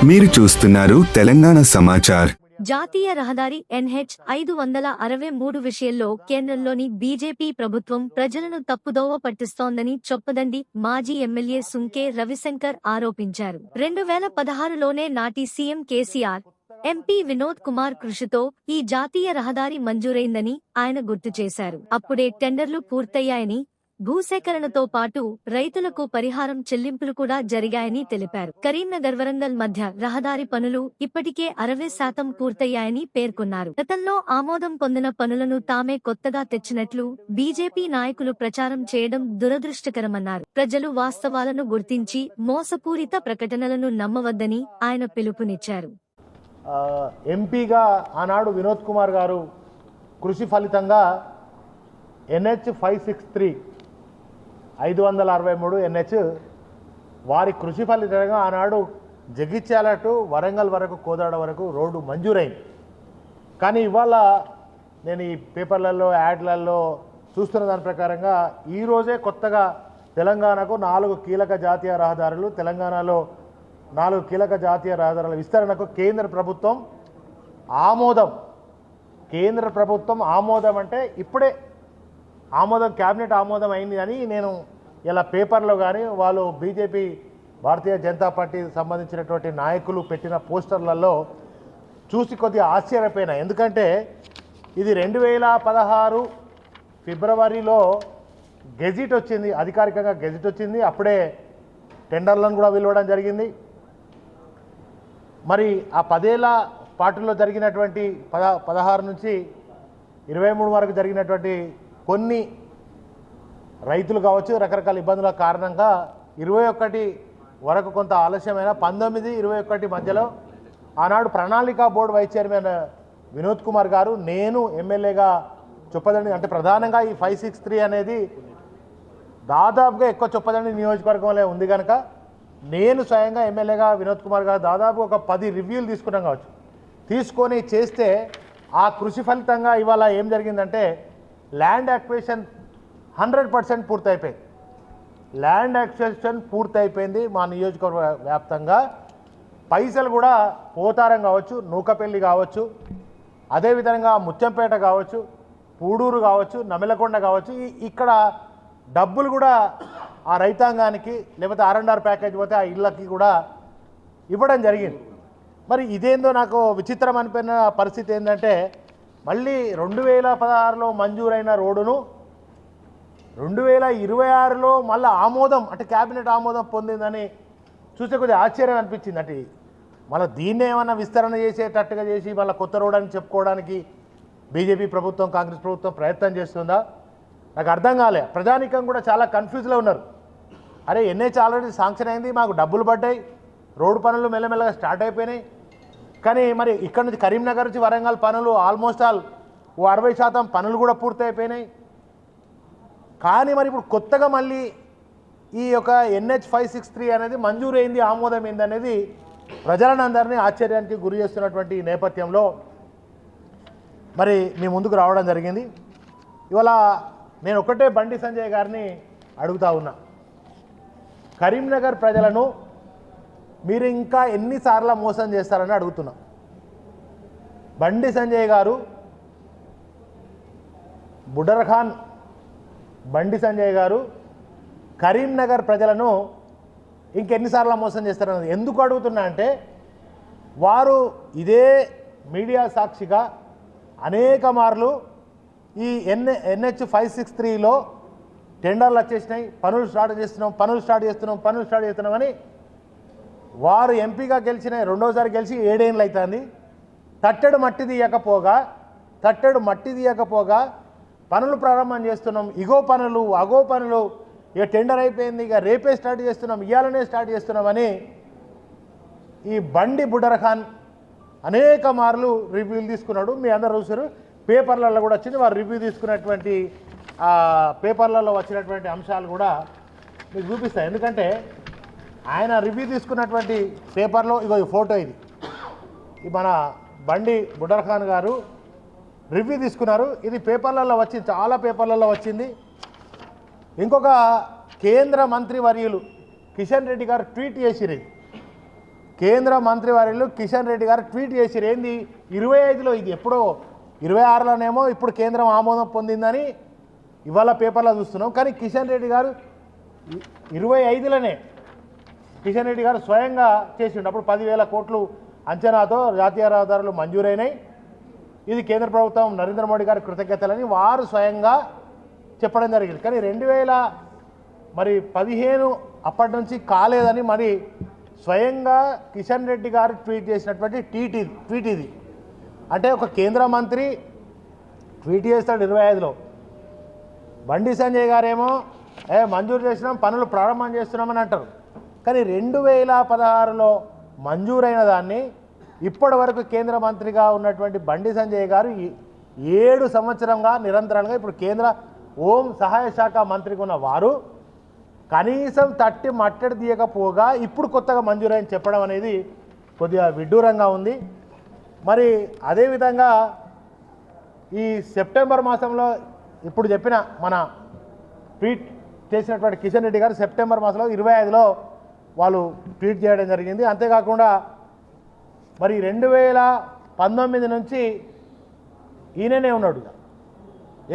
మీరు చూస్తున్నారు తెలంగాణ సమాచార్. జాతీయ రహదారి NH 563 విషయంలో కేంద్రంలోని బీజేపీ ప్రభుత్వం ప్రజలను తప్పుదోవ పట్టిస్తోందని చొప్పదండి మాజీ ఎమ్మెల్యే సుంకే రవిశంకర్ ఆరోపించారు. 2016లోనే నాటి సీఎం కేసీఆర్, ఎంపీ వినోద్ కుమార్ కృషితో ఈ జాతీయ రహదారి మంజూరైందని ఆయన గుర్తు చేశారు. అప్పుడే టెండర్లు పూర్తయ్యాయని, భూసేకరణతో పాటు రైతులకు పరిహారం చెల్లింపులు కూడా జరిగాయని తెలిపారు. కరీంనగర్ వరంగల్ మధ్య రహదారి పనులు ఇప్పటికే 60% పూర్తయ్యాయని పేర్కొన్నారు. గతంలో ఆమోదం పొందిన పనులను తామే కొత్తగా తెచ్చినట్లు బీజేపీ నాయకులు ప్రచారం చేయడం దురదృష్టకరమన్నారు. ప్రజలు వాస్తవాలను గుర్తించి మోసపూరిత ప్రకటనలను నమ్మవద్దని ఆయన పిలుపునిచ్చారు. ఎంపీగా ఆనాడు వినోద్ కుమార్ గారు కృషి ఫలితంగా NH 563 NH వారి కృషి ఫలితంగా ఆనాడు జగిత్యాల టు వరంగల్ వరకు, కోదాడ వరకు రోడ్డు మంజూరైంది. కానీ ఇవాళ నేను ఈ పేపర్లలో, యాడ్లలో చూస్తున్న దాని ప్రకారంగా ఈరోజే కొత్తగా తెలంగాణకు 4 కీలక జాతీయ రహదారులు, తెలంగాణలో 4 కీలక జాతీయ రహదారుల విస్తరణకు కేంద్ర ప్రభుత్వం ఆమోదం. కేంద్ర ప్రభుత్వం ఆమోదం అంటే ఇప్పుడే ఆమోదం, క్యాబినెట్ ఆమోదం అయింది అని నేను ఇలా పేపర్లో కానీ వాళ్ళు బీజేపీ, భారతీయ జనతా పార్టీకి సంబంధించినటువంటి నాయకులు పెట్టిన పోస్టర్లలో చూసి కొద్దిగా ఆశ్చర్యపోయినా. ఎందుకంటే ఇది 2016 ఫిబ్రవరిలో గెజిట్ వచ్చింది, అధికారికంగా గెజిట్ వచ్చింది. అప్పుడే టెండర్లను కూడా పిలవడం జరిగింది. మరి ఆ 10 ఏళ్ల పాటులో జరిగినటువంటి 16 నుంచి 23 వరకు జరిగినటువంటి కొన్ని రైతులు కావచ్చు, రకరకాల ఇబ్బందుల కారణంగా 21 వరకు కొంత ఆలస్యమైన 19, 21 మధ్యలో ఆనాడు ప్రణాళిక board vice chairman Vinod Kumar గారు, నేను ఎమ్మెల్యేగా చొప్పదండి, అంటే ప్రధానంగా ఈ 563 అనేది దాదాపుగా ఎక్కువ చొప్పదండి నియోజకవర్గంలో ఉంది కనుక నేను స్వయంగా ఎమ్మెల్యేగా వినోద్ కుమార్ గారు దాదాపు ఒక 10 రివ్యూలు తీసుకున్నాం కావచ్చు. తీసుకొని చేస్తే ఆ కృషి ఫలితంగా ఇవాళ ఏం జరిగిందంటే ల్యాండ్ అక్విజిషన్ 100% పూర్తయిపోయింది. ల్యాండ్ అక్విజిషన్ పూర్తయిపోయింది మా నియోజకవర్గ వ్యాప్తంగా. పైసలు కూడా పోతారం కావచ్చు, నూకపల్లి కావచ్చు, అదేవిధంగా ముత్యంపేట కావచ్చు, పూడూరు కావచ్చు, నమిలకొండ కావచ్చు, ఇక్కడ డబ్బులు కూడా ఆ రైతాంగానికి, లేకపోతే R&R ప్యాకేజ్ పోతే ఆ ఇళ్ళకి కూడా ఇవ్వడం జరిగింది. మరి ఇదేందో నాకు విచిత్రం అనిపోయిన పరిస్థితి ఏంటంటే మళ్ళీ 2016లో మంజూరైన రోడ్డును 2026లో మళ్ళీ ఆమోదం, అంటే క్యాబినెట్ ఆమోదం పొందిందని చూసే కొద్దిగా ఆశ్చర్యం అనిపించింది. అంటే మళ్ళీ దీన్ని ఏమన్నా విస్తరణ చేసేటట్టుగా చేసి మళ్ళీ కొత్త రోడ్ అని చెప్పుకోవడానికి బీజేపీ ప్రభుత్వం, కాంగ్రెస్ ప్రభుత్వం ప్రయత్నం చేస్తుందా నాకు అర్థం కాలే. ప్రజానికం కూడా చాలా కన్ఫ్యూజ్లో ఉన్నారు. అరే NH ఆల్రెడీ శాంక్షన్ అయింది, మాకు డబ్బులు పడ్డాయి, రోడ్డు పనులు మెల్లమెల్లగా స్టార్ట్ అయిపోయినాయి. కానీ మరి ఇక్కడ నుంచి కరీంనగర్ నుంచి వరంగల్ పనులు ఆల్మోస్ట్ ఆల్ 60% పనులు కూడా పూర్తయిపోయినాయి. కానీ మరి ఇప్పుడు కొత్తగా మళ్ళీ ఈ యొక్క NH 563 అనేది మంజూరైంది, ఆమోదమైంది అనేది ప్రజలను అందరినీ ఆశ్చర్యానికి గురి చేస్తున్నటువంటి నేపథ్యంలో మరి మీ ముందుకు రావడం జరిగింది. ఇవాళ నేను ఒకటే బండి సంజయ్ గారిని అడుగుతా ఉన్నా, కరీంనగర్ ప్రజలను మీరు ఇంకా ఎన్నిసార్లు మోసం చేస్తారని అడుగుతున్నా. బండి సంజయ్ గారు, బుడర్ఖాన్ బండి సంజయ్ గారు కరీంనగర్ ప్రజలను ఇంకెన్నిసార్లు మోసం చేస్తారన్నది ఎందుకు అడుగుతున్నా అంటే వారు ఇదే మీడియా సాక్షిగా అనేక మార్లు ఈ NH 563లో టెండర్లు వచ్చేసినాయి, పనులు స్టార్ట్ చేస్తున్నామని వారు ఎంపీగా గెలిచిన రెండోసారి గెలిచి 7 ఏళ్ళు అవుతుంది. తట్టెడు మట్టి తీయకపోగా పనులు ప్రారంభం చేస్తున్నాం, ఇగో పనులు అగో పనులు, ఇక టెండర్ అయిపోయింది, ఇక రేపే స్టార్ట్ చేస్తున్నాం, ఇవాళనే స్టార్ట్ చేస్తున్నామని ఈ బండి బుడర్ఖాన్ అనేక మార్లు రివ్యూలు తీసుకున్నాడు. మీ అందరూ చూసారు, పేపర్లలో కూడా వచ్చింది. వారు రివ్యూ తీసుకున్నటువంటి పేపర్లలో వచ్చినటువంటి అంశాలు కూడా మీకు చూపిస్తాయి. ఎందుకంటే ఆయన రివ్యూ తీసుకున్నటువంటి పేపర్లో ఇగో ఈ ఫోటో, ఇది మన బండి బుడర్ఖాన్ గారు రివ్యూ తీసుకున్నారు. ఇది పేపర్లలో వచ్చింది, చాలా పేపర్లలో వచ్చింది. ఇంకొక కేంద్ర మంత్రి వర్యులు కిషన్ రెడ్డి గారు ట్వీట్ చేసిరు. కేంద్ర మంత్రివర్యులు కిషన్ రెడ్డి గారు ట్వీట్ చేసిరు. ఏంది 25లో, ఇది ఎప్పుడో 26లోనేమో ఇప్పుడు కేంద్రం ఆమోదం పొందిందని ఇవాళ పేపర్లో చూస్తున్నాం. కానీ కిషన్ రెడ్డి గారు 25లోనే కిషన్ రెడ్డి గారు స్వయంగా చేసిండు. అప్పుడు 10,000 కోట్లు అంచనాతో జాతీయ రహదారులు మంజూరైనాయి. ఇది కేంద్ర ప్రభుత్వం నరేంద్ర మోడీ గారి కృతజ్ఞతలని వారు స్వయంగా చెప్పడం జరిగింది. కానీ 2015 అప్పటి నుంచి కాలేదని మరి స్వయంగా కిషన్ రెడ్డి గారు ట్వీట్ చేసినటువంటి ట్వీట్ ఇది. అంటే ఒక కేంద్ర మంత్రి ట్వీట్ చేస్తాడు 25లో, బండి సంజయ్ గారేమో మంజూరు చేసినాం, పనులు ప్రారంభం చేస్తున్నామని అంటారు. కానీ 2016లో మంజూరైన దాన్ని ఇప్పటి వరకు కేంద్ర మంత్రిగా ఉన్నటువంటి బండి సంజయ్ గారు 7 సంవత్సరంగా నిరంతరంగా ఇప్పుడు కేంద్ర హోం సహాయ శాఖ మంత్రిగా ఉన్న వారు కనీసం తట్టి మట్టడి తీయకపోగా ఇప్పుడు కొత్తగా మంజూరైన చెప్పడం అనేది కొద్దిగా విడ్డూరంగా ఉంది. మరి అదేవిధంగా ఈ సెప్టెంబర్ మాసంలో ఇప్పుడు చెప్పిన మన ట్వీట్ చేసినటువంటి కిషన్ రెడ్డి గారు సెప్టెంబర్ మాసంలో 25లో వాళ్ళు ట్వీట్ చేయడం జరిగింది. అంతేకాకుండా మరి 2019 నుంచి ఈయననే ఉన్నాడు,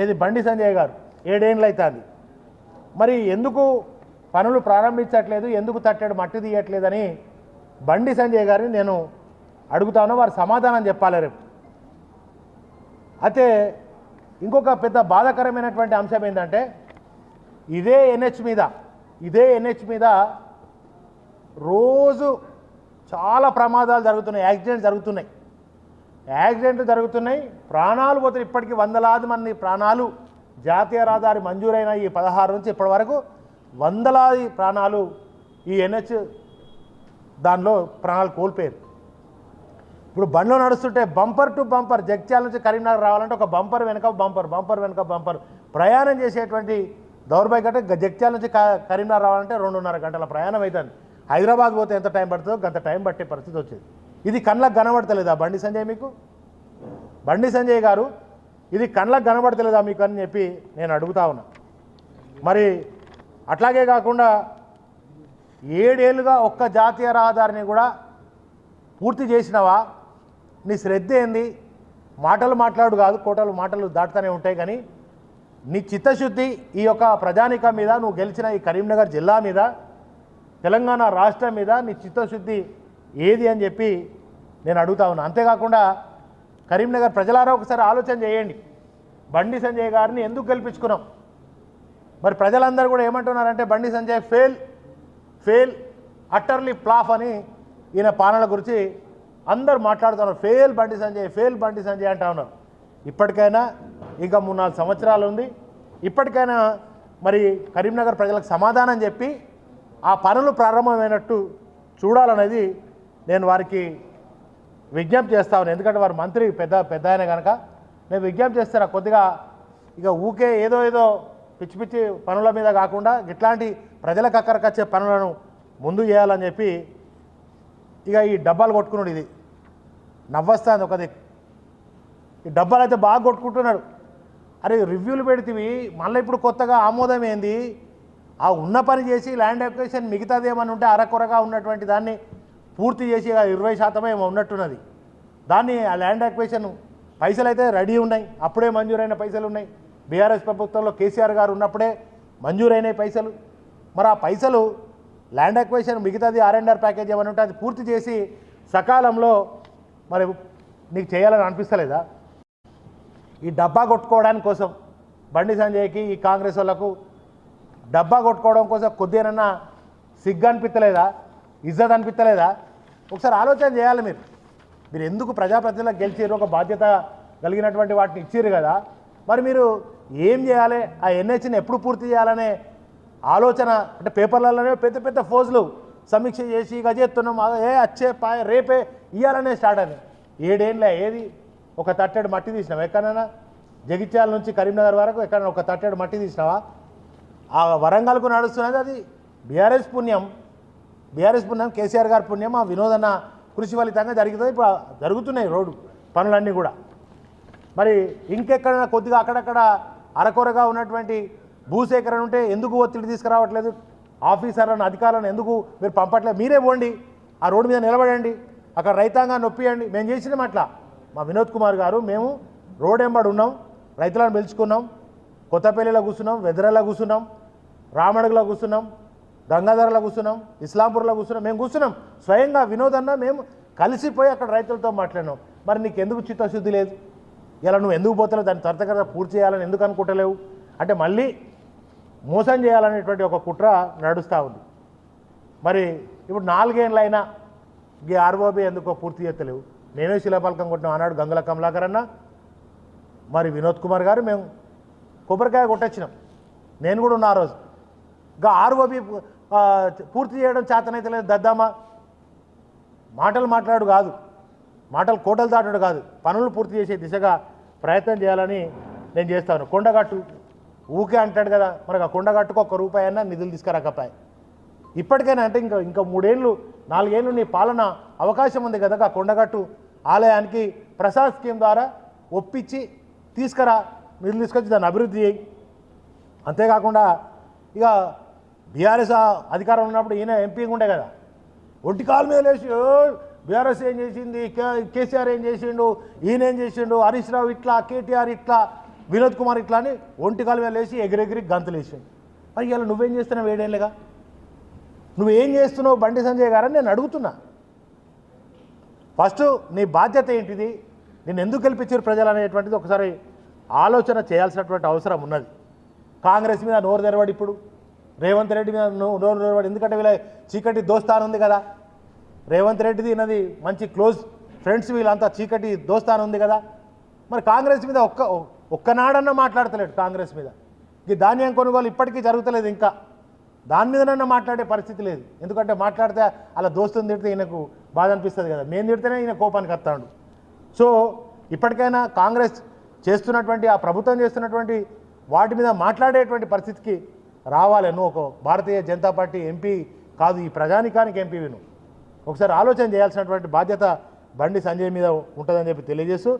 ఏది బండి సంజయ్ గారు 7 ఏళ్ళు అవుతుంది. మరి ఎందుకు పనులు ప్రారంభించట్లేదు, ఎందుకు తట్టాడు మట్టి తీయట్లేదని బండి సంజయ్ గారిని నేను అడుగుతాను, వారు సమాధానం చెప్పాలి రేపు. అయితే ఇంకొక పెద్ద బాధాకరమైనటువంటి అంశం ఏంటంటే ఇదే ఎన్హెచ్ మీద రోజు చాలా ప్రమాదాలు జరుగుతున్నాయి, యాక్సిడెంట్లు జరుగుతున్నాయి, ప్రాణాలు పోతాయి. ఇప్పటికీ వందలాది మంది ప్రాణాలు జాతీయ రహదారి మంజూరైన ఈ 16 నుంచి ఇప్పటి వరకు వందలాది ప్రాణాలు ఈ ఎన్హెచ్ దానిలో ప్రాణాలు కోల్పోయారు. ఇప్పుడు బండ్లో నడుస్తుంటే బంపర్ టు బంపర్ జగిత్యాల నుంచి కరీంనగర్ రావాలంటే ఒక బంపర్ వెనక బంపర్ ప్రయాణం చేసేటువంటి దౌర్భాగ్యం. జగిత్యాల నుంచి కరీంనగర్ రావాలంటే 2.5 గంటల ప్రయాణం అవుతుంది. హైదరాబాద్ పోతే ఎంత టైం పడుతుందో గంట టైం పట్టే పరిస్థితి వచ్చింది. ఇది కళ్ళకు కనబడతలేదా బండి సంజయ్ మీకు? బండి సంజయ్ గారు ఇది కళ్ళకు కనబడతలేదా మీకు అని చెప్పి నేను అడుగుతా ఉన్నా. మరి అట్లాగే కాకుండా 7 ఏళ్ళుగా ఒక్క జాతీయ రహదారిని కూడా పూర్తి చేసినావా? నీ శ్రద్ధ ఏంది? మాటలు కాదు, మాటలు దాటుతూనే ఉంటాయి. కానీ నీ చిత్తశుద్ధి ఈ యొక్క ప్రజానికం మీద, నువ్వు గెలిచిన ఈ కరీంనగర్ జిల్లా మీద, తెలంగాణ రాష్ట్రం మీద నీ చిత్తశుద్ధి ఏది అని చెప్పి నేను అడుగుతా ఉన్నా. అంతేకాకుండా కరీంనగర్ ప్రజలారా ఒకసారి ఆలోచన చేయండి, బండి సంజయ్ గారిని ఎందుకు గెలిపించుకున్నాం? మరి ప్రజలందరూ కూడా ఏమంటున్నారంటే Bandi Sanjay fail utterly flop అని ఈయన పాలన గురించి అందరు మాట్లాడుతున్నారు. ఫెయిల్ బండి సంజయ్ అంటా ఉన్నారు. ఇప్పటికైనా ఇంకా 3-4 సంవత్సరాలు ఉంది, ఇప్పటికైనా మరి కరీంనగర్ ప్రజలకు సమాధానం చెప్పి ఆ పనులు ప్రారంభమైనట్టు చూడాలనేది నేను వారికి విజ్ఞప్తి చేస్తా ఉన్నాను. ఎందుకంటే వారు మంత్రి పెద్ద ఆయన కనుక నేను విజ్ఞప్తి చేస్తాను, కొద్దిగా ఇక ఊకే ఏదో పిచ్చి పనుల మీద కాకుండా ఇట్లాంటి ప్రజలకు అక్కడికొచ్చే పనులను ముందు చేయాలని చెప్పి ఇక ఈ డబ్బాలు కొట్టుకున్నాడు. ఇది నవ్వొస్తుంది ఒకది, ఈ డబ్బాలు అయితే బాగా కొట్టుకుంటున్నాడు. అరే రివ్యూలు పెడితివి, మళ్ళీ ఇప్పుడు కొత్తగా ఆమోదం ఏంది? ఆ ఉన్న పని చేసి ల్యాండ్ అక్విజిషన్ మిగతాది ఏమని ఉంటే అరకొరగా ఉన్నటువంటి దాన్ని పూర్తి చేసి 20% ఏమో ఉన్నట్టున్నది. దాన్ని ఆ ల్యాండ్ అక్విజిషన్ పైసలు అయితే రెడీ ఉన్నాయి, అప్పుడే మంజూరైన పైసలు ఉన్నాయి. బీఆర్ఎస్ ప్రభుత్వంలో కేసీఆర్ గారు ఉన్నప్పుడే మంజూరైన పైసలు. మరి ఆ పైసలు ల్యాండ్ అక్విజిషన్ మిగతాది R&R ప్యాకేజ్ ఏమని ఉంటే అది పూర్తి చేసి సకాలంలో మరి నీకు చేయాలని అనిపిస్తలేదా? ఈ డబ్బా కొట్టుకోవడానికి కోసం బండి సంజయ్కి ఈ కాంగ్రెస్ వాళ్ళకు డబ్బా కొట్టుకోవడం కోసం కొద్దిగానన్నా సిగ్గు అనిపించలేదా? ఇజ్జత్ అనిపించలేదా? ఒకసారి ఆలోచన చేయాలి. మీరు ఎందుకు ప్రజాప్రతినిధులకు గెలిచారు, ఒక బాధ్యత కలిగినటువంటి వాటిని ఇచ్చారు కదా, మరి మీరు ఏం చేయాలి, ఆ ఎన్హెచ్ని ఎప్పుడు పూర్తి చేయాలనే ఆలోచన అంటే పేపర్లలోనే పెద్ద ఫోజులు సమీక్ష చేసి ఇక చేస్తున్నాం, వచ్చే రేపే ఇవ్వాలనే స్టార్ట్ అని 7 ఏళ్ళ ఏది ఒక తట్టెడు మట్టి తీసినావా? ఎక్కడైనా జగిత్యాల నుంచి కరీంనగర్ వరకు ఎక్కడైనా ఒక తట్టెడు మట్టి తీసినావా? ఆ వరంగల్కు నడుస్తున్నది అది బీఆర్ఎస్ పుణ్యం, కేసీఆర్ గారి పుణ్యం, ఆ వినోదన్న కృషి ఫలితంగా జరుగుతుంది. ఇప్పుడు జరుగుతున్నాయి రోడ్డు పనులన్నీ కూడా. మరి ఇంకెక్కడైనా కొద్దిగా అక్కడక్కడ అరకొరగా ఉన్నటువంటి భూసేకరణ ఉంటే ఎందుకు ఒత్తిడి తీసుకురావట్లేదు? ఆఫీసర్లను అధికారులను ఎందుకు మీరు పంపట్లేదు? మీరే పోండి, ఆ రోడ్డు మీద నిలబడండి, అక్కడ రైతాంగాన్ని నొప్పియండి. మేము చేసినాం అట్లా. మా వినోద్ కుమార్ గారు మేము రోడ్ ఎంబడి ఉన్నాం, రైతులను పిలుచుకున్నాం, కొత్తపల్లిలో కూర్చున్నాం, వెదరలో కూర్చున్నాం, రామడుగులో కూర్చున్నాం, గంగాధరలో కూర్చున్నాం, ఇస్లాంపూర్లో కూర్చున్నాం. మేము కూర్చున్నాం స్వయంగా వినోద్ అన్న మేము కలిసిపోయి అక్కడ రైతులతో మాట్లాడినాం. మరి నీకు ఎందుకు చిత్తశుద్ధి లేదు? ఇలా నువ్వు ఎందుకు పోతలేవు? దాన్ని త్వరితగతిన పూర్తి చేయాలని ఎందుకు అనుకుంటలేవు అంటే మళ్ళీ మోసం చేయాలనేటువంటి ఒక కుట్ర నడుస్తూ ఉంది. మరి ఇప్పుడు 4 ఏళ్ళైనా ఈ ఆర్ఓబి ఎందుకో పూర్తి చేస్తలేవు. మేమే శిలాపలకం కొట్టినాం అన్నాడు గంగుల కమలాకర్ అన్న, మరి వినోద్ కుమార్ గారు మేము కొబ్బరికాయ కొట్టొచ్చినాం. నేను కూడా ఉన్నా ఆ రోజు. ఇంకా ఆర్ఓబి పూర్తి చేయడం చేతనైతే లేదు. దద్దామా మాటలు మాట్లాడు కాదు, మాటలు కోటలు దాటాడు కాదు, పనులు పూర్తి చేసే దిశగా ప్రయత్నం చేయాలని నేను చేస్తాను. కొండగట్టు ఊకే అంటాడు కదా, మనకు ఆ కొండగట్టుకు ₹1 అయినా నిధులు తీసుకురాకపోయి. ఇప్పటికైనా అంటే ఇంకా 3 ఏళ్ళు 4 ఏళ్ళు నీ పాలన అవకాశం ఉంది కదా, ఆ కొండగట్టు ఆలయానికి ప్రసాద్ స్కీమ్ ద్వారా ఒప్పించి తీసుకురా, నిధులు తీసుకొచ్చి దాన్ని అభివృద్ధి చేయి. అంతేకాకుండా ఇక బీఆర్ఎస్ అధికారం ఉన్నప్పుడు ఈయన ఎంపీ ఉండే కదా, ఒంటి కాలు మీద లేచి బీఆర్ఎస్ ఏం చేసింది, కేసీఆర్ ఏం చేసిండు, ఈయన ఏం చేసిండు, హరీష్ రావు ఇట్లా, కేటీఆర్ ఇట్లా, వినోద్ కుమార్ ఇట్లా అని ఒంటి కాలు మీద లేచి ఎగిరెగిరి గంతులు వేసిండు. మరి ఇలా నువ్వేం చేస్తున్నావు? 7 ఏళ్ళుగా నువ్వేం చేస్తున్నావు బండి సంజయ్ గారని నేను అడుగుతున్నా. ఫస్ట్ నీ బాధ్యత ఏంటిది, నేను ఎందుకు గెలిపించారు ప్రజలు అనేటువంటిది ఒకసారి ఆలోచన చేయాల్సినటువంటి అవసరం ఉన్నది. కాంగ్రెస్ మీద నోరు తెరవాడు, ఇప్పుడు రేవంత్ రెడ్డి మీద నోరు తెరవాడు. ఎందుకంటే వీళ్ళ చీకటి దోస్తాను ఉంది కదా, రేవంత్ రెడ్డిది ఉన్నది మంచి క్లోజ్ ఫ్రెండ్స్, వీళ్ళంతా చీకటి దోస్తాను ఉంది కదా. మరి కాంగ్రెస్ మీద ఒక్కనాడన్నా మాట్లాడతలేడు. కాంగ్రెస్ మీద ఈ ధాన్యం కొనుగోలు ఇప్పటికీ జరుగుతలేదు, ఇంకా దాని మీదనన్నా మాట్లాడే పరిస్థితి లేదు. ఎందుకంటే మాట్లాడితే అలా దోస్తుని తిడితే ఈయనకు బాధ అనిపిస్తుంది కదా, మేము తిడితేనే ఈయన కోపానికి వస్తాడు. సో ఇప్పటికైనా కాంగ్రెస్ చేస్తున్నటువంటి ఆ ప్రభుత్వం చేస్తున్నటువంటి వాటి మీద మాట్లాడేటువంటి పరిస్థితికి రావాలి. నువ్వు ఒక భారతీయ జనతా పార్టీ ఎంపీ కాదు, ఈ ప్రజానికానికి ఎంపీ నువ్వు. ఒకసారి ఆలోచన చేయాల్సినటువంటి బాధ్యత బండి సంజయ్ మీద ఉంటుందని చెప్పి తెలియజేస్తూ,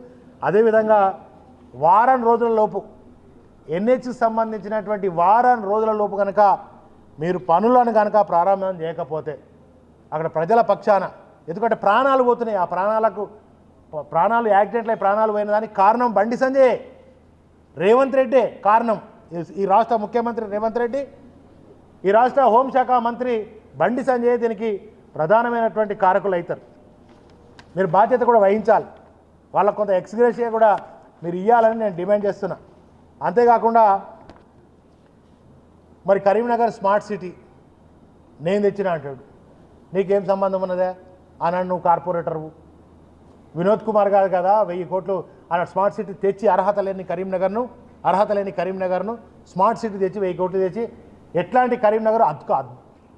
అదేవిధంగా వారం రోజుల లోపు ఎన్హెచ్కి సంబంధించినటువంటి వారం రోజుల లోపు కనుక మీరు పనులను కనుక ప్రారంభం చేయకపోతే అక్కడ ప్రజల పక్షాన, ఎందుకంటే ప్రాణాలు పోతున్నాయి, ఆ ప్రాణాలు యాక్సిడెంట్లై ప్రాణాలు పోయిన దానికి కారణం బండి సంజయ్, రేవంత్ రెడ్డే కారణం. ఈ రాష్ట్ర ముఖ్యమంత్రి రేవంత్ రెడ్డి, ఈ రాష్ట్ర హోంశాఖ మంత్రి బండి సంజయ్ దీనికి ప్రధానమైనటువంటి కారకులు అవుతారు. మీరు బాధ్యత కూడా వహించాలి, వాళ్ళకు కొంత ఎక్స్గ్రేషియా కూడా మీరు ఇవ్వాలని నేను డిమాండ్ చేస్తున్నా. అంతేకాకుండా మరి కరీంనగర్ స్మార్ట్ సిటీ నేను తెచ్చిన అంటాడు, నీకేం సంబంధం ఉన్నదే అన్నాడు. నువ్వు కార్పొరేటర్వు, వినోద్ కుమార్ గారు కదా 1000 కోట్లు అన్నాడు. స్మార్ట్ సిటీ తెచ్చి అర్హత లేని కరీంనగర్ను స్మార్ట్ సిటీ తెచ్చి 1000 కోట్లు తెచ్చి ఎట్లాంటి కరీంనగర్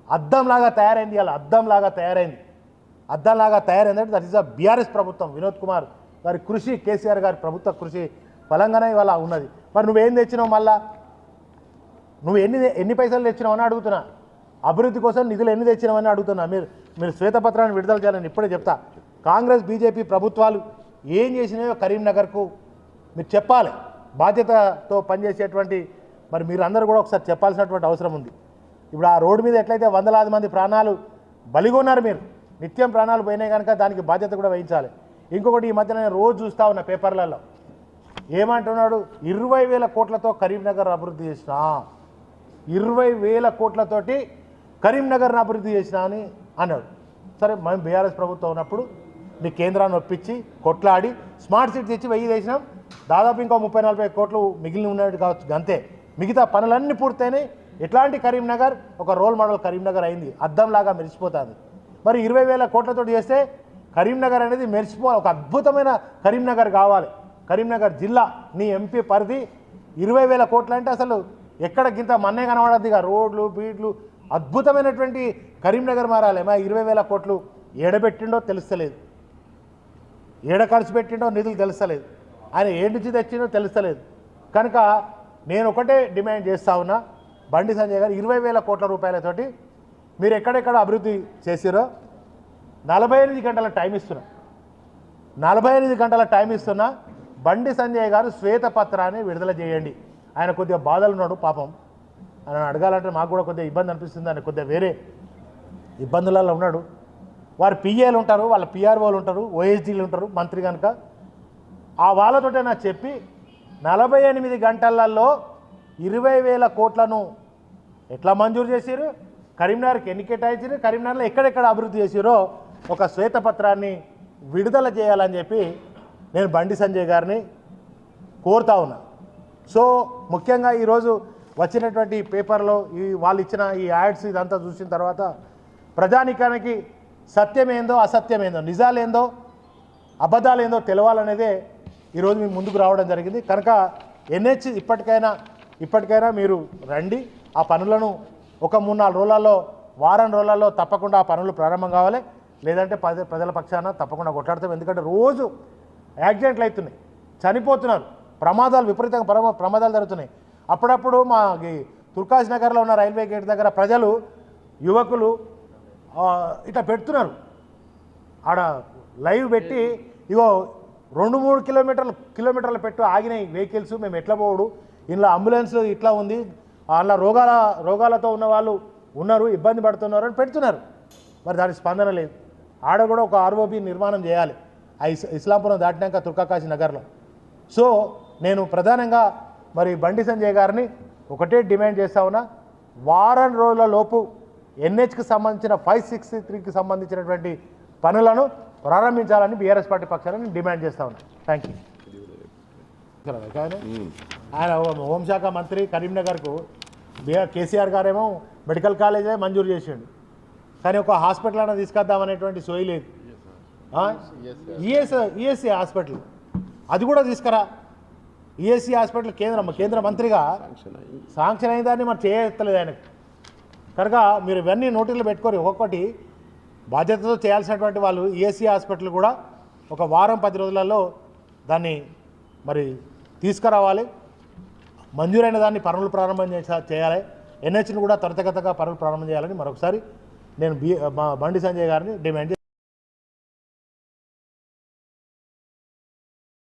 అద్దంలాగా తయారైంది. అలా అద్దంలాగా తయారైంది అంటే దట్ ఈస్ అ బీఆర్ఎస్ ప్రభుత్వం, వినోద్ కుమార్ గారి కృషి, కేసీఆర్ గారి ప్రభుత్వ కృషి ఫలంగానే ఇవాళ ఉన్నది. మరి నువ్వేం తెచ్చినావు, మళ్ళా నువ్వు ఎన్ని పైసలు తెచ్చినావని అడుగుతున్నా, అభివృద్ధి కోసం నిధులు ఎన్ని తెచ్చినావని అడుగుతున్నా. మీరు శ్వేతపత్రాన్ని విడుదల చేయాలని ఇప్పుడే చెప్తా. కాంగ్రెస్ బీజేపీ ప్రభుత్వాలు ఏం చేసినాయో కరీంనగర్కు మీరు చెప్పాలి, బాధ్యతతో పనిచేసేటువంటి మరి మీరు అందరూ కూడా ఒకసారి చెప్పాల్సినటువంటి అవసరం ఉంది. ఇప్పుడు ఆ రోడ్డు మీద ఎట్లయితే వందలాది మంది ప్రాణాలు బలిగొన్నారు, మీరు నిత్యం ప్రాణాలు పోయినాయి కనుక దానికి బాధ్యత కూడా వహించాలి. ఇంకొకటి, ఈ మధ్య నేను రోజు చూస్తూ ఉన్నా పేపర్లలో ఏమంటున్నాడు, 20,000 కోట్లతో కరీంనగర్ అభివృద్ధి చేసినా, 20,000 కోట్లతోటి కరీంనగర్ని అభివృద్ధి చేసినా అని అన్నాడు. సరే, మేము బీఆర్ఎస్ ప్రభుత్వం ఉన్నప్పుడు మీ కేంద్రాన్ని ఒప్పించి కొట్లాడి స్మార్ట్ సిటీ తెచ్చి 1000 చేసినాం, దాదాపు ఇంకో 30-40 కోట్లు మిగిలిన ఉన్నట్టు కావచ్చు, అంతే. మిగతా పనులన్నీ పూర్తయినాయి. ఎట్లాంటి కరీంనగర్ ఒక రోల్ మోడల్ కరీంనగర్ అయింది, అద్దంలాగా మెరిసిపోతుంది. మరి 20,000 కోట్లతో చేస్తే కరీంనగర్ అనేది మెరిసిపోవాలి, ఒక అద్భుతమైన కరీంనగర్ కావాలి. కరీంనగర్ జిల్లా నీ ఎంపీ పరిధి 20,000 కోట్లు అంటే అసలు ఎక్కడ గింత మన్నే కనబడద్దిగా, రోడ్లు బీడ్లు అద్భుతమైనటువంటి కరీంనగర్ మారాలి. మా 20,000 కోట్లు ఏడబెట్టిండో తెలుస్తలేదు, ఏడ ఖర్చు పెట్టిండో నిధులు తెలుస్తలేదు, ఆయన ఏ నుంచి తెచ్చిండో తెలుస్తలేదు. కనుక నేను ఒకటే డిమాండ్ చేస్తా ఉన్నా, బండి సంజయ్ గారు 20,000 కోట్ల రూపాయలతోటి మీరు ఎక్కడెక్కడ అభివృద్ధి చేసిరో 48 గంటల టైం ఇస్తున్నా, 48 గంటల టైం ఇస్తున్నా. బండి సంజయ్ గారు శ్వేతపత్రాన్ని విడుదల చేయండి. ఆయన కొద్దిగా బాధలు ఉన్నాడు పాపం, ఆయన అడగాలంటే మాకు కూడా కొద్దిగా ఇబ్బంది అనిపిస్తుంది, ఆయన కొద్దిగా వేరే ఇబ్బందులలో ఉన్నాడు. వారు పిఏలు ఉంటారు, వాళ్ళ పిఆర్ఓలు ఉంటారు, ఓఎస్డీలు ఉంటారు, మంత్రి కనుక ఆ వాళ్ళతోటే నాకు చెప్పి 48 గంటలలో 20,000 కోట్లను ఎట్లా మంజూరు చేసారు, కరీంనగర్కి ఎన్ని కేటాయించారు, కరీంనగర్లో ఎక్కడెక్కడ అభివృద్ధి చేసారో ఒక శ్వేతపత్రాన్ని విడుదల చేయాలని చెప్పి నేను బండి సంజయ్ గారిని కోరుతా ఉన్నా. సో ముఖ్యంగా ఈరోజు వచ్చినటువంటి పేపర్లో వాళ్ళు ఇచ్చిన ఈ యాడ్స్ ఇదంతా చూసిన తర్వాత ప్రజానికానికి సత్యమేందో అసత్యమేందో, నిజాలేందో అబద్ధాలేందో తెలవాలనేదే ఈరోజు మీ ముందుకు రావడం జరిగింది. కనుక ఎన్హెచ్ ఇప్పటికైనా మీరు రండి, ఆ పనులను ఒక 3-4 రోజులలో, వారం రోజులలో తప్పకుండా ఆ పనులు ప్రారంభం కావాలి. లేదంటే ప్రజల పక్షాన తప్పకుండా కొట్లాడతాం. ఎందుకంటే రోజు యాక్సిడెంట్లు అవుతున్నాయి, చనిపోతున్నారు, ప్రమాదాలు విపరీతంగా ప్రమాదాలు జరుగుతున్నాయి. అప్పుడప్పుడు మా తుర్కాష్ నగర్లో ఉన్న రైల్వే గేట్ దగ్గర ప్రజలు, యువకులు ఇట్లా పెడుతున్నారు, ఆడ లైవ్ పెట్టి ఇగో 2-3 కిలోమీటర్లు పెట్టు ఆగినాయి వెహికల్స్, మేము ఎట్లా పోవడు, ఇందులో అంబులెన్స్ ఇట్లా ఉంది, అలా రోగాలతో ఉన్న వాళ్ళు ఉన్నారు, ఇబ్బంది పడుతున్నారు అని పెడుతున్నారు. మరి దాని స్పందన లేదు. ఆడ కూడా ఒక ఆర్ఓబి నిర్మాణం చేయాలి ఆ ఇస్లాంపురం దాటినాక తుర్కాకాశీ నగర్లో. సో నేను ప్రధానంగా మరి బండి సంజయ్ గారిని ఒకటే డిమాండ్ చేస్తా ఉన్నా, వారం రోజుల లోపు ఎన్హెచ్కి సంబంధించిన 563కి సంబంధించినటువంటి పనులను ప్రారంభించాలని బీఆర్ఎస్ పార్టీ పక్షాన్ని డిమాండ్ చేస్తా ఉన్నా. Thank you. ఆయన హోంశాఖ మంత్రి కరీంనగర్కు కేసీఆర్ గారేమో మెడికల్ కాలేజే మంజూరు చేసిండు, కానీ ఒక హాస్పిటల్ అయినా తీసుకొద్దామనేటువంటి సోయి లేదు. ఈఎస్సీ హాస్పిటల్ అది కూడా తీసుకురా. ఈఎస్సీ హాస్పిటల్ కేంద్ర మంత్రిగా శాంక్షన్ అయిన దాన్ని మరి చేయలేదు ఆయనకు. కనుక మీరు ఇవన్నీ నోటీసులు పెట్టుకొని ఒక్కొక్కటి బాధ్యతతో చేయాల్సినటువంటి వాళ్ళు ఈఎస్సీ హాస్పిటల్ కూడా ఒక వారం 10 రోజులలో దాన్ని మరి తీసుకురావాలి. మంజూరైన దాన్ని పనులు ప్రారంభం చేయాలి. ఎన్హెచ్ని కూడా త్వరితగతంగా పనులు ప్రారంభం చేయాలని మరొకసారి నేను బండి సంజయ్ గారిని డిమాండ్